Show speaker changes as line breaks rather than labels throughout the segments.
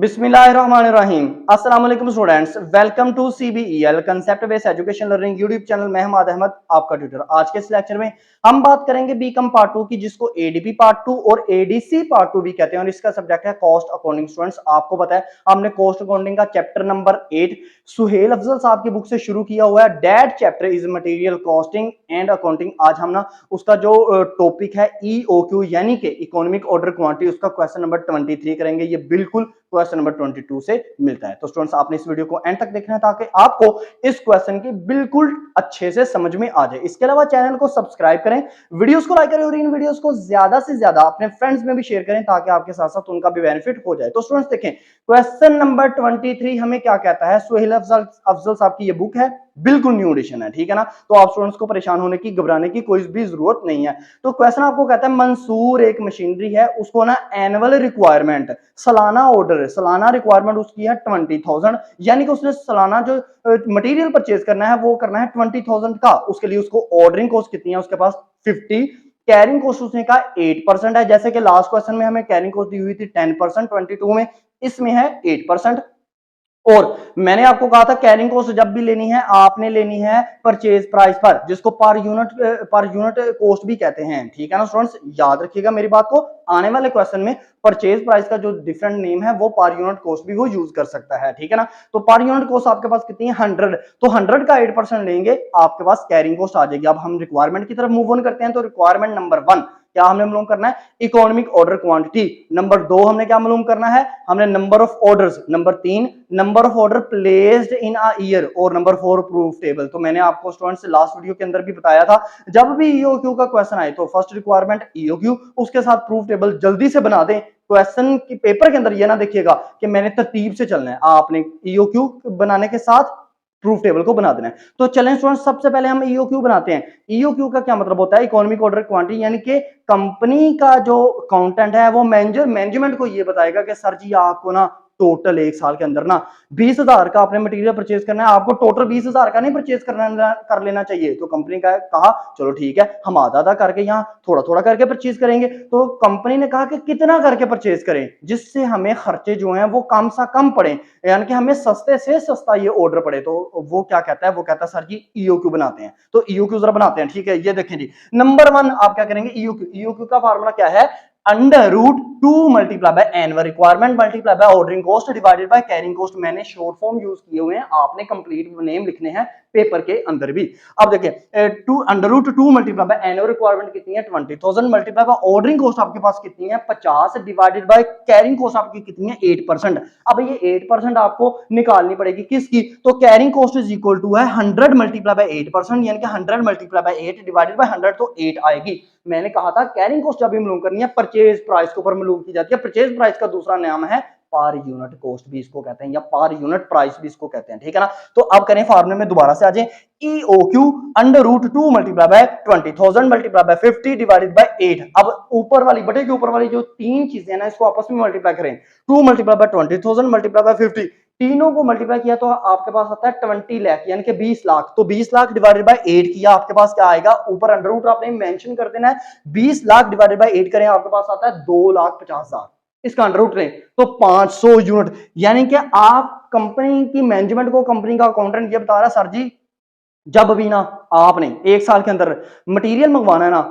बिस्मिल्लाहिर्रहमानिर्रहीम। अस्सलाम वालेकुम students, welcome to CBEL concept based education learning YouTube channel में हमाद अहमद आपका ट्यूटर। आज के इस लेक्चर में हम बात करेंगे बीकॉम पार्ट 2 की, जिसको ADP पार्ट 2 और ADC पार्ट 2 भी कहते हैं, और इसका सब्जेक्ट है कॉस्ट अकाउंटिंग। स्टूडेंट्स, आपको पता है हमने कॉस्ट अकाउंटिंग का चैप्टर नंबर 8 सुहेल अफजल साहब की बुक से शुरू किया हुआ है। That chapter is material costing and accounting. आज हम ना उसका जो टॉपिक है EOQ यानी कि इकोनॉमिक ऑर्डर क्वांटिटी, उसका क्वेश्चन नंबर 23 करेंगे। ये बिल्कुल क्वेश्चन नंबर 22 से मिलता है। तो स्टूडेंट्स, आपने इस वीडियो को एंड तक देखना है ताकि आपको इस क्वेश्चन की बिल्कुल अच्छे से समझ में आ जाए। इसके अलावा चैनल को सब्सक्राइब करें, वीडियोस को लाइक करें और इन वीडियोस को ज्यादा से ज्यादा अपने फ्रेंड्स में भी शेयर करें ताकि आपके साथ साथ उनका भी बेनिफिट हो जाए। तो स्टूडेंट्स देखें, क्वेश्चन नंबर 23 हमें क्या कहता है। सुहेल अफजल साहब की ये बुक है, बिल्कुल न्यू एडिशन है, ठीक है ना। तो आप स्टूडेंट्स को परेशान होने की, घबराने की कोई भी जरूरत नहीं है। तो क्वेश्चन आपको कहता है मंसूर एक मशीनरी है, उसको ना एनुअल रिक्वायरमेंट, सालाना ऑर्डर, सालाना रिक्वायरमेंट उसकी है 20,000, यानी कि उसने सालाना जो मटेरियल परचेज करना है वो करना है 20,000 का। उसके लिए उसको ऑर्डरिंग कॉस्ट कितनी है, उसके पास 50, कैरिंग कॉस्ट उसने कहा 8% है। जैसे कि लास्ट क्वेश्चन में हमें कैरिंग कॉस्ट दी हुई थी 10%, 22 में, इसमें है 8%। और मैंने आपको कहा था कैरिंग कॉस्ट जब भी लेनी है आपने लेनी है परचेज प्राइस पर, जिसको पर यूनिट कॉस्ट भी कहते हैं, ठीक है ना स्टूडेंट्स। याद रखिएगा मेरी बात को, आने वाले क्वेश्चन में परचेज प्राइस का जो डिफरेंट नेम है वो पर यूनिट कॉस्ट भी वो यूज कर सकता है, ठीक है ना। तो पर यूनिट कॉस्ट आपके पास कितनी है 100, तो 100 का 8% लेंगे, आपके पास कैरिंग कॉस्ट आ जाएगी। अब हम रिक्वायरमेंट की तरफ मूव ऑन करते हैं। तो रिक्वायरमेंट नंबर 1 क्या हमने मालूम करना है, इकोनॉमिक ऑर्डर क्वांटिटी। नंबर 2 हमने क्या मालूम करना है, हमने number of orders. Number 3 number of order placed in a year. और नंबर 4 प्रूफ टेबल। तो मैंने आपको स्टूडेंट्स लास्ट वीडियो के अंदर भी बताया था, जब भी EOQ का क्वेश्चन आए तो फर्स्ट रिक्वायरमेंट EOQ, उसके साथ प्रूफ टेबल जल्दी से बना दें। क्वेश्चन की पेपर के अंदर ये ना देखिएगा कि मैंने तरतीब से चलना है, आपने EOQ बनाने के साथ प्रूफ टेबल को बना देना है। तो चलें स्टूडेंट, सबसे पहले हम EOQ बनाते हैं। EOQ का क्या मतलब होता है, इकोनॉमिक ऑर्डर क्वांटिटी, यानी कि कंपनी का जो अकाउंटेंट है वो मैनेजमेंट को ये बताएगा कि सर जी आपको ना टोटल एक साल के अंदर ना 20,000 का आपने मटेरियल परचेज करना है, आपको टोटल 20,000 का नहीं परचेज कर लेना चाहिए। तो कंपनी का कहा चलो ठीक है, हम आधा आधा करके यहाँ थोड़ा थोड़ा करके परचेज करेंगे। तो कंपनी ने कहा कि कितना करके परचेज करें जिससे हमें खर्चे जो हैं वो कम सा कम पड़े, यानी कि हमें सस्ते से सस्ता ये ऑर्डर पड़े। तो वो क्या कहता है, वो कहता है सर जी EOQ बनाते हैं। तो EOQ जरा बनाते हैं, ठीक है। ये देखें जी, नंबर 1 आप क्या करेंगे, EOQ का फार्मूला क्या है, under root 2 multiply by annual requirement multiply by ordering cost divided by carrying cost. मैंने शॉर्ट फॉर्म यूज किए हुए हैं, आपने कंप्लीट नेम लिखने हैं पेपर के अंदर भी। अब देखिए, two under root 2 multiply by annual requirement कितनी है 20,000, मल्टीप्लाई बाय ऑर्डरिंग कॉस्ट आपके पास कितनी है 50, डिवाइडेड बाय कैरिंग कॉस्ट आपकी कितनी है 8%। अब ये 8% आपको निकालनी पड़ेगी किसकी, तो carrying cost is equal to है 100 मल्टीप्लाई बाय 8%, यानी कि 100 मल्टीप्लाई बाय 8 डिवाइडेड बाय 100, तो 8 आएगी। मैंने कहा था कैरिंग कॉस्ट जब भी मालूम करनी है परचेज प्राइस के ऊपर मालूम की जाती है। परचेज प्राइस का दूसरा नाम है पर यूनिट कॉस्ट भी इसको कहते हैं, या पर यूनिट प्राइस भी इसको कहते हैं, ठीक है ना। तो अब करें फार्मूले में दोबारा से आ जाए, EOQ under root 2 multiply by 20,000 multiply by 50 divided by 8। अब ऊपर वाली बटे के ऊपर वाली जो तीन चीजें हैं ना, इसको आपस में मल्टीप्लाई करें। 2 मल्टीप्लाई बाय 20,000 मल्टीप्लाई बाय 50, तीनों को मल्टीप्लाई किया तो आपके पास आता है 20 लाख, यानी कि 20 लाख। तो 20 लाख डिवाइडेड बाय 8 किया, आपके पास क्या आएगा, ऊपर अंडर रूट आपने मेंशन कर देना है, 20 लाख डिवाइडेड बाय 8 करें, आपके पास आता है 2,50,000। इसका अंडर रूट लें तो 500 यूनिट। यानी कि आप कंपनी की मैनेजमेंट को, कंपनी का अकाउंटेंट ये बता रहा है सर जी जब भी ना आपने एक साल के अंदर मटेरियल मंगवाना है ना,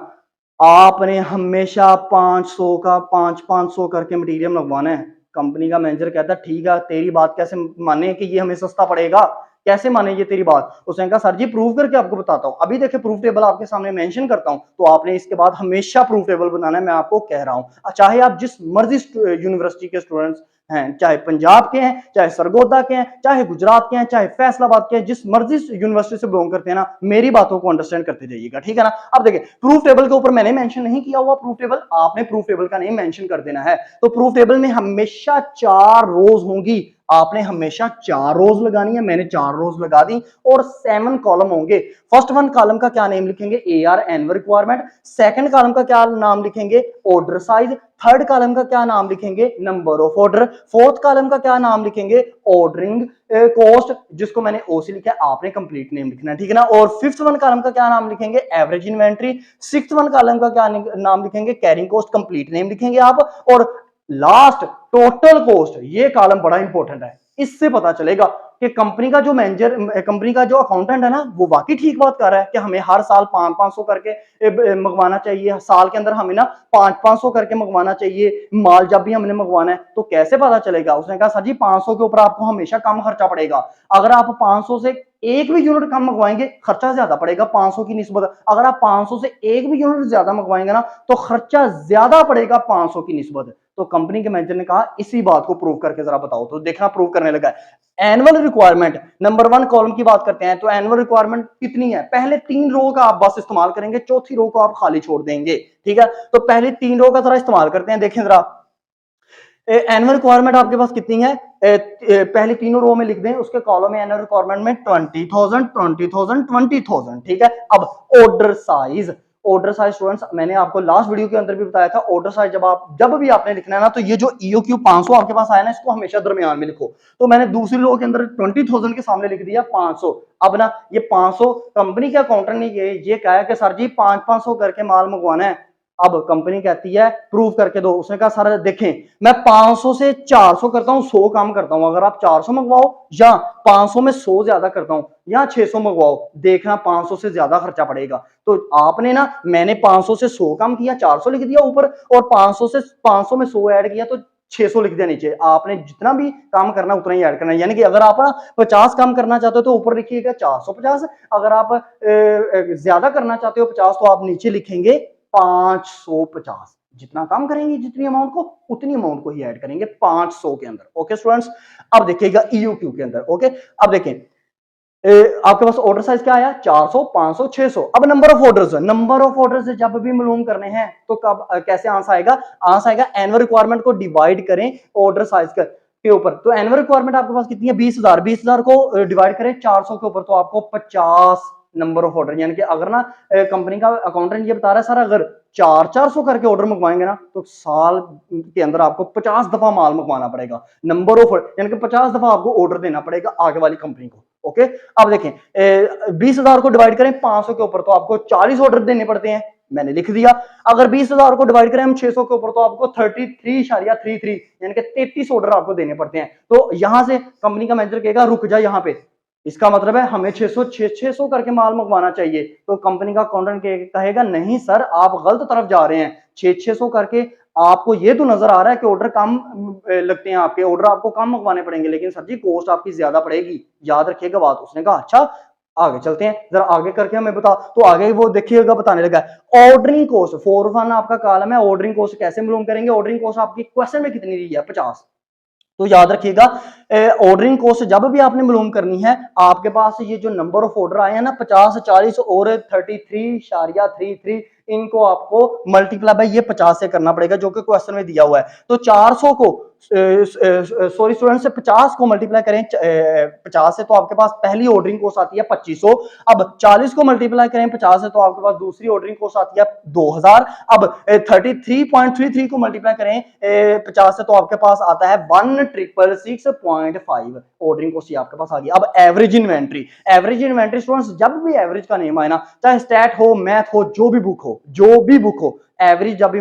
आपने हमेशा 500 का 500 करके मटेरियल मंगवाना है। कंपनी का मैनेजर कहता है ठीक है, तेरी बात कैसे माने कि ये हमें सस्ता पड़ेगा, कैसे माने ये तेरी बात। उसने कहा सर जी प्रूव करके आपको बताता हूं, अभी देखिए प्रूफ टेबल आपके सामने मेंशन करता हूं, तो आपने इसके बाद हमेशा प्रूफ टेबल बनाना है, मैं आपको कह रहा हूं। चाहे आप जिस मर्जी यूनिवर्सिटी के स्टूडेंट्स हैं, चाहे पंजाब के हैं, चाहे सरगोदा के हैं, चाहे गुजरात के हैं, चाहे फैसलाबाद के हैं, जिस मर्जी यूनिवर्सिटी से बिलोंग करते हैं ना, मेरी बातों को अंडरस्टैंड करते जाइएगा, ठीक है ना। अब देखिए प्रूफ टेबल के ऊपर मैंने मेंशन नहीं किया हुआ प्रूफ टेबल, आपने प्रूफ टेबल का नेम मेंशन कर देना है। तो प्रूफ टेबल में हमेशा 4 रोज होंगी, आपने हमेशा 4 रोज लगानी है, मैंने 4 रोज लगा दी, और 7 कॉलम होंगे। फर्स्ट वन कॉलम का क्या नेम लिखेंगे, AR annual requirement. Second column का क्या नाम लिखेंगे, ऑर्डर साइज। थर्ड कॉलम का क्या नाम लिखेंगे, number of order. Fourth column का क्या नाम लिखेंगे, ऑर्डरिंग कॉस्ट, जिसको मैंने OC लिखा है, आपने कंप्लीट नेम लिखना है, ठीक है ना। और फिफ्थ वन कॉलम का क्या नाम लिखेंगे, average inventory. Sixth one column का क्या नाम लिखेंगे, कैरिंग कॉस्ट, कंप्लीट नेम लिखेंगे आप। और लास्ट टोटल कॉस्ट, ये कॉलम बड़ा इंपॉर्टेंट है। इससे पता चलेगा कि कंपनी का जो मैनेजर, कंपनी का जो अकाउंटेंट है ना, वो वाकई ठीक बात कर रहा है कि हमें हर साल 500 करके मंगवाना चाहिए, साल के अंदर हमें ना 500 करके मंगवाना चाहिए माल जब भी हमने मंगवाना है। तो कैसे पता चलेगा? उसने कहा सर जी 500 के ऊपर आपको हमेशा कम खर्चा पड़ेगा। अगर आप 500 से एक भी यूनिट कम मंगवाएंगे खर्चा ज्यादा पड़ेगा 500 की निस्बत। अगर आप 500 से एक भी यूनिट ज्यादा मंगवाएंगे ना तो खर्चा ज्यादा पड़ेगा 500 की निस्बत। तो कंपनी के मैनेजर ने कहा इसी बात को प्रूव करके जरा बताओ। तो देखना प्रूव करने लगा। एनुअल रिक्वायरमेंट नंबर 1 कॉलम की बात करते हैं। तो एनुअल रिक्वायरमेंट कितनी है? पहले 3 रो का आप बस इस्तेमाल करेंगे, चौथी रो को आप खाली छोड़ देंगे। ठीक है, तो पहले 3 रो का जरा इस्तेमाल करते हैं। देखें जरा एनुअल रिक्वायरमेंट आपके पास कितनी है? पहले तीनों रो में लिख दें, उसके कॉलम में एनुअल रिक्वायरमेंट में 20,000 20,000 20,000। ठीक है, अब order size, order size students मैंने आपको लास्ट वीडियो के अंदर भी बताया था। ऑर्डर साइज जब भी आपने लिखना है ना, तो ये जो EOQ 500 आपके पास आया ना, इसको हमेशा दरमियान में लिखो। तो मैंने दूसरी रो के अंदर 20,000 के सामने लिख दिया 500। अब ना ये 500 कंपनी के अकाउंटेंट ने ये कहा कि सर जी 500 करके माल मंगवाना है। अब कंपनी कहती है प्रूव करके दो। उसने कहा सर देखें मैं 500 से 400 करता हूं, 100 काम करता हूं। अगर आप 400 मंगवाओ या 500 में 100 ज्यादा करता हूं या 600 मंगवाओ, देखना 500 से ज्यादा खर्चा पड़ेगा। तो आपने ना, मैंने 500 से 100 काम किया, 400 लिख दिया ऊपर, और 500 में 100 ऐड किया तो 600 लिख दिया नीचे। आपने जितना भी काम करना उतना ही ऐड करना है। यानी कि अगर आप 50 काम करना चाहते हो तो ऊपर लिखिएगा 450। अगर आप ज्यादा करना चाहते हो 50, तो आप नीचे लिखेंगे 550। जितना काम करेंगे, जितनी अमाउंट को, उतनी अमाउंट को ही ऐड करेंगे 500 के अंदर। ओके स्टूडेंट्स, अब देखिएगा EOQ के अंदर। ओके, अब देखें आपके पास ऑर्डर साइज क्या आया? 400 500 600। अब number of orders, number of orders जब भी मालूम करने हैं तो कब कैसे आंसर आएगा? आंसर आएगा एनुअल रिक्वायरमेंट को डिवाइड करें ऑर्डर साइज के ऊपर। तो एनुअल रिक्वायरमेंट आपके पास कितनी है? 20,000। 20,000 को डिवाइड करें 400 के ऊपर, तो आपको 50 नंबर ऑफ ऑर्डर। यानी कि अगर ना कंपनी का अकाउंटेंट ये बता रहा है सर अगर 400 करके ऑर्डर मंगवाएंगे ना, तो साल के अंदर आपको 50 दफा माल मंगवाना पड़ेगा। नंबर ऑफ, यानी कि 50 दफा आपको ऑर्डर देना पड़ेगा आगे वाली कंपनी को। ओके, अब देखें 20,000 को डिवाइड करें 500 के ऊपर, तो आपको 40 ऑर्डर देने पड़ते हैं। मैंने लिख दिया। अगर 20,000 को डिवाइड करें हम 600 के ऊपर, तो आपको 33.33 यानी कि 33 ऑर्डर आपको देने पड़ते हैं। तो यहां से कंपनी का मैनेजर कहेगा रुक जा यहां पे, इसका मतलब है हमें 600 करके माल मंगवाना चाहिए। तो कंपनी का अकाउंटेंट कहेगा नहीं सर आप गलत तरफ जा रहे हैं। 600 करके आपको ये तो नजर आ रहा है कि ऑर्डर कम लगते हैं, आपके ऑर्डर आपको कम मंगवाने पड़ेंगे, लेकिन सर जी कॉस्ट आपकी ज्यादा पड़ेगी, याद रखिएगा बात। उसने कहा अच्छा आगे चलते हैं, जरा आगे करके हमें बता। तो आगे वो देखिएगा बताने लगा ऑर्डरिंग कॉस्ट 4 आपका कॉलम है। ऑर्डरिंग कॉस्ट कैसे मालूम करेंगे? ऑर्डरिंग कॉस्ट आपकी क्वेश्चन में कितनी दी है? 50। तो याद रखिएगा ऑर्डरिंग कॉस्ट जब भी आपने मालूम करनी है, आपके पास ये जो नंबर ऑफ ऑर्डर आए हैं ना 50 40 और 33.33, इनको आपको मल्टीप्लाई बाय ये 50 से करना पड़ेगा जो कि क्वेश्चन में दिया हुआ है। तो 400 को सॉरी स्टूडेंट से 50 को मल्टीप्लाई करें 50 से, तो आपके पास पहली ऑर्डरिंग कॉस्ट आती है 2500। अब 40 को मल्टीप्लाई करें 50 से, तो आपके पास दूसरी ऑर्डरिंग कॉस्ट आती है 2000। अब 33.33 को मल्टीप्लाई करें 50 से, तो आपके पास आता है 1,666.5 ऑर्डरिंग कॉस्ट आपके पास आ गई। अब average inventory, average inventory students जब भी एवरेज का नेम आए ना, चाहे स्टैट हो मैथ हो जो भी बुक हो, एवरेज जब भी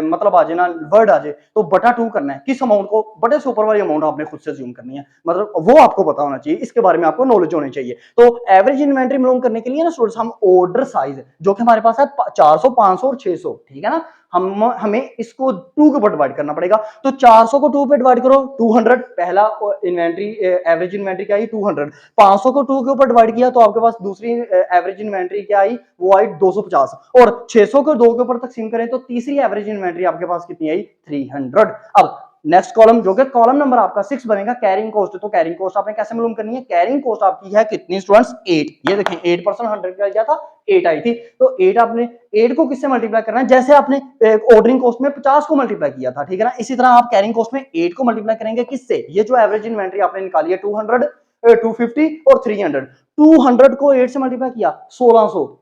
मतलब आ जाए ना, वर्ड आ जाए, तो बटा 2 करना है। किस अमाउंट को? बटे से ऊपर वाली अमाउंट आपने खुद से अज्यूम करनी है, मतलब वो आपको पता होना चाहिए, इसके बारे में आपको नॉलेज होनी चाहिए। तो एवरेज इन्वेंट्री मालूम करने के लिए ना स्टूडेंट्स हम ऑर्डर साइज जो कि हमारे पास है 400 500 और 600, ठीक है ना, हमें इसको 2 के ऊपर डिवाइड करना पड़ेगा। तो 400 को 2 पे डिवाइड करो 200, पहला इन्वेंट्री एवरेज इन्वेंट्री क्या आई 200। 500 को 2 के ऊपर डिवाइड किया तो आपके पास दूसरी एवरेज इन्वेंट्री क्या आई, वो आई 250। और 600 को 2 के ऊपर तकसीम करें तो तीसरी एवरेज इन्वेंट्री आपके पास कितनी आई 300। अब नेक्स्ट कॉलम जो कि कॉलम नंबर आपका 6 बनेगा कैरिंग कॉस्ट। तो कैरिंग कॉस्ट आपने कैसे मालूम करनी है? कैरिंग कॉस्ट आपकी है कितनी स्टूडेंट्स 8। ये देखें 8% 100 का क्या था 8 आई थी। तो 8 आपने 8 को किससे मल्टीप्लाई करना है? जैसे आपने ऑर्डरिंग कॉस्ट में 50 को मल्टीप्लाई किया था, ठीक है ना, इसी तरह आप कैरिंग कॉस्ट में 8 को मल्टीप्लाई करेंगे किससे? ये जो एवरेज इन्वेंट्री आपने निकाली है 200 250 और 300, 200 को 8 से मल्टीप्लाई किया 1600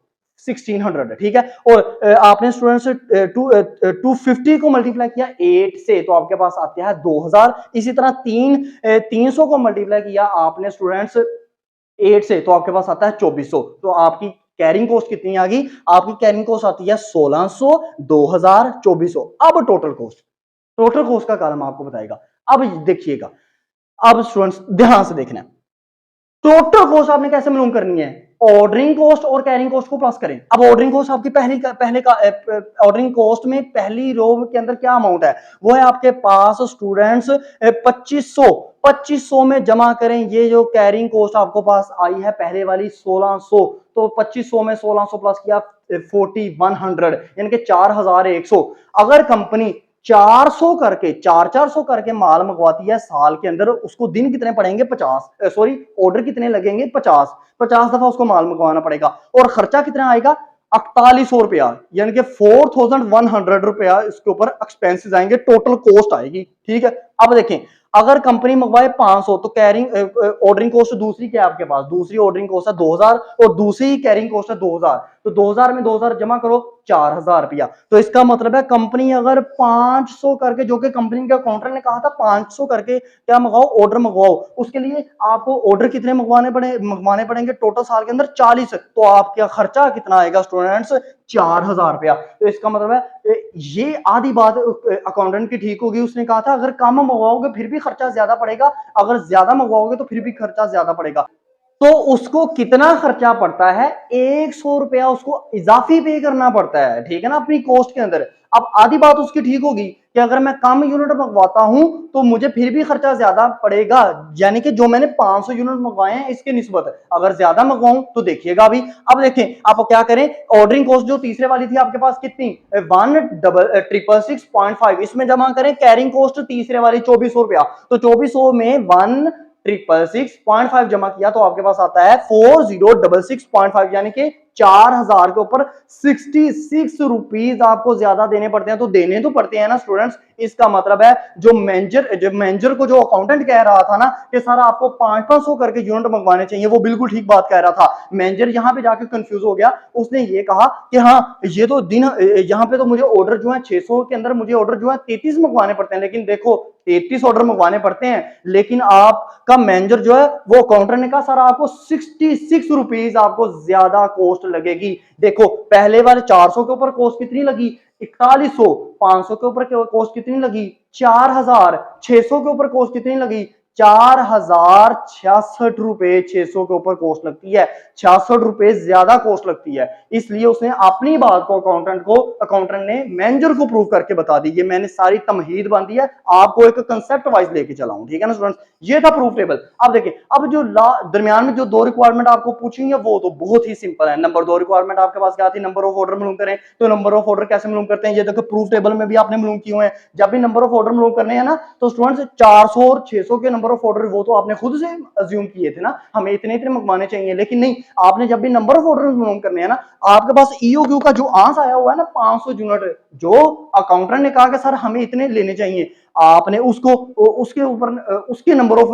1600, ठीक है। और आपने स्टूडेंट्स 250 को मल्टीप्लाई किया 8 से, तो आपके पास आते हैं 2000। इसी तरह 300 को मल्टीप्लाई किया आपने स्टूडेंट्स 8 से, तो आपके पास आता है 2400। तो आपकी कैरिंग कॉस्ट कितनी आ गई? आपकी कैरिंग कॉस्ट आती है 1600, 2000, 2400। अब टोटल कॉस्ट, टोटल कॉस्ट का कॉलम आपको बताएगा। अब देखिएगा, अब स्टूडेंट्स ध्यान से देखना है, टोटल कॉस्ट आपने कैसे मालूम करनी है, ऑर्डरिंग कॉस्ट और कैरिंग कॉस्ट को प्लस करें। अब ऑर्डरिंग कॉस्ट आपकी पहले का ऑर्डरिंग कॉस्ट में पहली रो के अंदर क्या अमाउंट है, वो है आपके पास स्टूडेंट्स 2500 में जमा करें। ये जो कैरिंग कॉस्ट आपको पास आई है पहले वाली 1600, तो 2500 में 1600 प्लस किया 4100 यानी कि 4100। अगर कंपनी 400 करके 400 करके माल मंगवाती है साल के अंदर, उसको दिन कितने पड़ेंगे 50, सॉरी ऑर्डर कितने लगेंगे 50 दफा उसको माल मंगवाना पड़ेगा, और खर्चा कितना आएगा 4100 रुपया, यानी कि 4100 रुपया इसके ऊपर एक्सपेंसेस आएंगे, टोटल कॉस्ट आएगी। ठीक है, अब देखें अगर कंपनी मंगवाए 500 तो कैरिंग ऑर्डरिंग कॉस्ट दूसरी क्या है आपके पास, दूसरी ऑर्डरिंग कॉस्ट है 2000 और दूसरी कैरिंग कॉस्ट है 2000, तो 2000 में 2000 जमा करो 4000 रुपया। तो इसका मतलब है कंपनी अगर 500 करके, जो कि कंपनी के अकाउंटेंट ने कहा था 500 करके क्या मंगवाओ, ऑर्डर मंगवाओ, उसके लिए आपको ऑर्डर कितने मंगवाने पड़ेंगे टोटल साल के अंदर 40, तो आपका खर्चा कितना आएगा स्टूडेंट्स 4000 रुपया। तो इसका मतलब है ये आधी बात अकाउंटेंट की ठीक होगी, उसने कहा था अगर कम मंगवाओगे फिर भी खर्चा ज्यादा पड़ेगा, अगर ज्यादा मंगवाओगे तो फिर भी खर्चा ज्यादा पड़ेगा। तो उसको कितना खर्चा पड़ता है 100 रुपया उसको इजाफी पे करना पड़ता है, ठीक है ना, अपनी कॉस्ट के अंदर। अब आधी बात उसकी ठीक होगी कि अगर मैं कम यूनिट मंगवाता हूं तो मुझे फिर भी खर्चा ज्यादा पड़ेगा, यानी कि जो मैंने 500 यूनिट मंगवाए हैं इसके निस्बत अगर ज्यादा मंगवाऊं तो देखिएगा अभी। अब देखें आप क्या करें, ऑर्डरिंग कॉस्ट जो तीसरे वाली थी आपके पास कितनी 1,666.5, इसमें जमा करें कैरिंग कॉस्ट तीसरे वाली 2400 रुपया, तो 2400 में 1,666.5 जमा किया तो आपके पास आता है 4066.5, यानी कि 4000 के ऊपर 66 रुपीज आपको ज्यादा देने पड़ते हैं। तो देने तो पड़ते हैं ना स्टूडेंट्स, इसका मतलब है जो मैनेजर को जो अकाउंटेंट कह रहा था ना कि सर आपको 500 करके यूनिट मंगवाने चाहिए, वो बिल्कुल ठीक बात कह रहा था। मैनेजर यहां पे जाके कंफ्यूज हो गया, उसने ये कहा कि हाँ ये तो दिन, यहाँ पे तो मुझे ऑर्डर जो है 600 के अंदर मुझे ऑर्डर जो है 33 मंगवाने पड़ते हैं, लेकिन देखो 33 ऑर्डर मंगवाने पड़ते हैं, लेकिन आपका मैनेजर जो है वो काउंटर ने कहा सर आपको 66 रुपीज आपको ज्यादा कॉस्ट लगेगी। देखो पहले वाले 400 के ऊपर कॉस्ट कितनी लगी 4100, 500 के ऊपर कॉस्ट कितनी लगी 4000, 600 के ऊपर कॉस्ट कितनी लगी 4066 रुपए 600 के ऊपर कॉस्ट लगती है, 66 रुपए ज्यादा कॉस्ट लगती है। इसलिए उसने अपनी बात को अकाउंटेंट ने मैनेजर को प्रूव करके बता दी। ये मैंने सारी तमहीद बांधी है, आपको एक कंसेप्ट वाइज लेके चला हूं, ठीक है ना स्टूडेंट्स। ये था प्रूफ टेबल। अब देखिए अब जो दरमियान में जो दो रिक्वायरमेंट आपको पूछी है वो तो बहुत ही सिंपल है। नंबर 2 रिक्वायरमेंट आपके पास क्या थी, नंबर ऑफ ऑर्डर मालूम करें, तो नंबर ऑफ ऑर्डर कैसे मालूम करते हैं, ये देखो प्रूफ टेबल में भी आपने मालूम किए हुए हैं। जब भी नंबर ऑफ ऑर्डर मालूम करने हैं ना तो स्टूडेंट्स 400 और 600 के नंबर ऑफ ऑर्डर वो तो आपने खुद से अज्यूम किए थे ना, हमें इतने इतने मंगवाने चाहिए, लेकिन नहीं, आपने जब भी नंबर ऑफ ऑर्डर मालूम करने हैं ना, आपके पास ईओक्यू का जो आंस आया हुआ है ना 500 यूनिट, जो अकाउंटेंट ने कहा कि सर हमें इतने लेने चाहिए, आपने उसको उसके ऊपर उसके नंबर ऑफ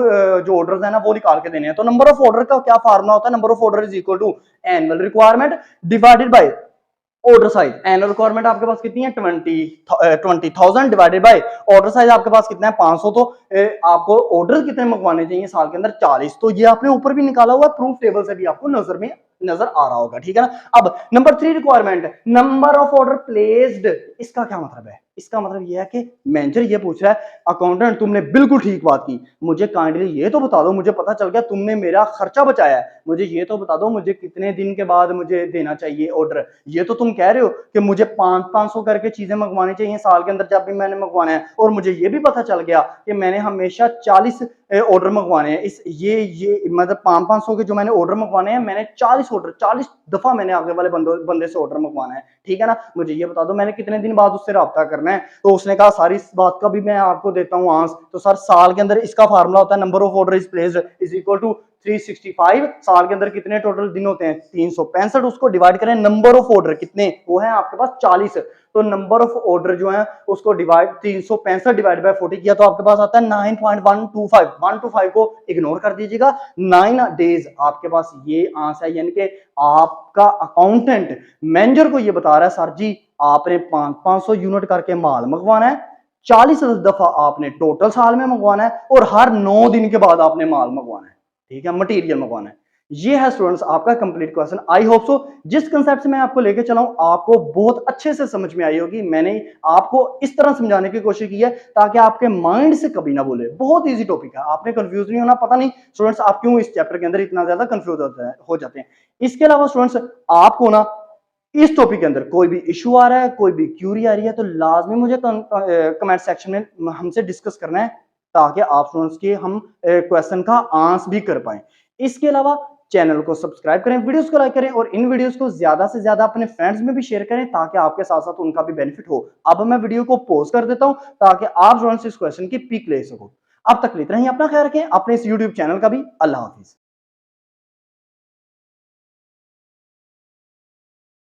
जो ऑर्डर्स है ना वो निकाल के देने हैं। तो नंबर ऑफ ऑर्डर का क्या फार्मूला होता है, number of order is equal to annual requirement divided by order size. Annual requirement आपके पास कितनी है 20,000 डिवाइडेड बाय ऑर्डर साइज आपके पास कितना है 500, तो आपको ऑर्डर कितने मंगवाने चाहिए साल के अंदर 40। तो ये आपने ऊपर भी निकाला हुआ है, प्रूफ टेबल से भी आपको नजर आ रहा होगा, ठीक है ना। अब number 3 requirement number of order placed, इसका क्या मतलब है, इसका मतलब यह है कि मैनेजर ये पूछ रहा है अकाउंटेंट तुमने बिल्कुल ठीक बात की, मुझे काइंडली ये तो बता दो, मुझे पता चल गया तुमने मेरा खर्चा बचाया है, मुझे ये तो बता दो मुझे कितने दिन के बाद मुझे देना चाहिए ऑर्डर। ये तो तुम कह रहे हो कि मुझे 500 करके चीजें मंगवानी चाहिए साल के अंदर जब भी मैंने मंगवाना है, और मुझे ये भी पता चल गया कि मैंने हमेशा 40 ऑर्डर मंगवाने हैं, इस ये मतलब 500 के जो मैंने ऑर्डर मंगवाने हैं, मैंने 40 दफा मैंने आगे वाले बंदे से ऑर्डर मंगवाना है, ठीक है ना। मुझे ये बता दो मैंने कितने दिन बाद उससे राब्ता करना है। तो उसने कहा सारी इस बात का भी मैं आपको देता हूं आंस। तो सर साल के अंदर इसका फार्मूला होता है number of order is placed is equal to 365। साल के अंदर कितने टोटल दिन होते हैं 365, उसको डिवाइड करें नंबर ऑफ ऑर्डर कितने, वो है आपके पास 40। तो नंबर ऑफ ऑर्डर जो है उसको डिवाइड 365 डिवाइड बाय 40 किया तो आपके पास आता है 9.125। 125 को इग्नोर कर दीजिएगा, 9 डेज आपके पास ये आंसर है। यानी कि आपका अकाउंटेंट मैनेजर को ये बता रहा है सर जी आपने 500 यूनिट करके माल मंगवाना है, 40 दफा आपने टोटल साल में मंगवाना है, और हर 9 दिन के बाद आपने माल मंगवाना है, ठीक है, मटेरियल मंगवाना है। ये है स्टूडेंट्स आपका complete question. I hope so जिस कंसेप्ट से मैं आपको लेके चला हूं आपको बहुत अच्छे से समझ में आई होगी। मैंने आपको इस तरह समझाने की कोशिश की है ताकि आपके माइंड से कभी ना बोले। बहुत इजी टॉपिक है, आपने कंफ्यूज नहीं होना। पता नहीं स्टूडेंट्स आप क्यों इस चैप्टर के अंदर इतना ज्यादा कंफ्यूज हो जाते हैं। इसके अलावा स्टूडेंट्स आपको ना इस टॉपिक के अंदर कोई भी इशू आ रहा है, कोई भी क्यूरी आ रही है, तो लाजमी मुझे कमेंट सेक्शन में हमसे डिस्कस करना है ताकि आप स्टूडेंट्स के हम क्वेश्चन का आंसर भी कर पाए। इसके अलावा चैनल को सब्सक्राइब करें, वीडियोस को लाइक करें और इन वीडियोस को ज्यादा से ज्यादा अपने फ्रेंड्स में भी शेयर करें ताकि आपके साथ साथ उनका भी बेनिफिट हो। अब मैं वीडियो को पॉज कर देता हूं ताकि आप स्टूडेंट्स इस क्वेश्चन की पिक ले सको। अब तक इतना ही, अपना ख्याल रखें, अपने इस यूट्यूब चैनल का भी। अल्लाह हाफिज।